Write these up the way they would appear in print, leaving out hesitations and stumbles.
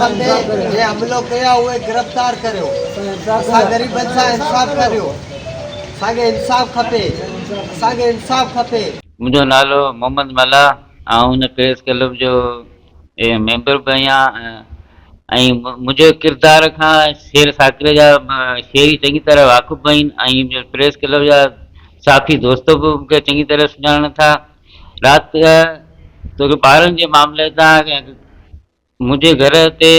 खपे जे हमलो कया उहे गिरफ़्तार करियो। असां ग़रीबनि सां इंसाफ़ करियो। असांखे इंसाफ़ खपे, असांखे इंसाफ़ खपे। मुंहिंजो नालो मोहम्मद मला ऐं हुन प्रेस क्लब जो मेंबर बि आहियां ऐं मुंहिंजे किरदार खां शेर साकिरे जा शेर चङी तरह वाक़ुफ़ आहिनि ऐं मुंहिंजो प्रेस क्लब जा साथी दोस्त बि मूंखे चङी तरह सुञाणनि था। राति तोखे ॿारनि जे मामले तां मुंहिंजे घर ते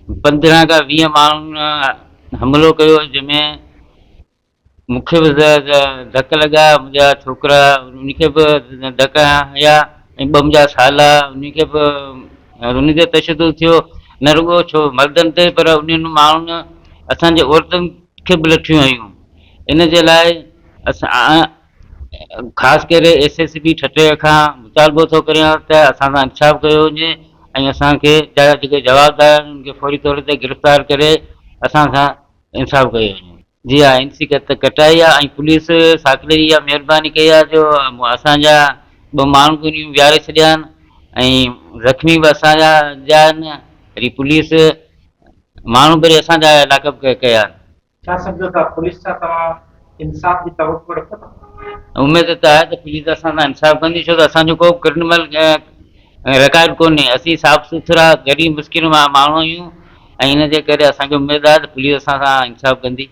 15 खां 20 माण्हुनि हमिलो कयो जंहिंमें मूंखे बि धक लॻा, मुंहिंजा छोकिरा उनखे बि धक हया ऐं 2 मुंहिंजा साला उनखे बि उन ते तशदुद थियो। न रुॻो छो मर्दनि ते पर उन्हनि माण्हुनि असांजे औरतुनि खे बि लठियूं हयूं। इन जे लाइ असां ख़ासि करे SSB ठठे खां मुतालबो थो करियां त असां सां इंसाफ़ कयो वञे ऐं असांखे जेके जवाबदार आहिनि उनखे फौरी तौर ते गिरफ़्तार करे असां सां इंसाफ़ कयो वञे। जी हा, इंसी कटाई आहे ऐं पुलिस साकिरे जी इहा महिरबानी कई आहे जो असांजा 2 माण्हू बि विहारे छॾिया आहिनि ऐं ज़ख़्मी बि असांजा जा आहिनि। वरी पुलिस माण्हू वरी असांजा लाकअप कया आहिनि। छा सम्झो था पुलिस सां तव्हां इंसाफ़ जी तवक़ो रखो था? उमेद त आहे त पुलिस असां सां इंसाफ़ कंदी, छो त असांजो को क्रिमिनल रिकॉर्ड कोन्हे। असीं साफ़ सुथरा ग़रीब मिस्किन माण्हू आहियूं ऐं इन जे करे असांखे उमेद आहे त पुलिस असां सां इंसाफ़ कंदी।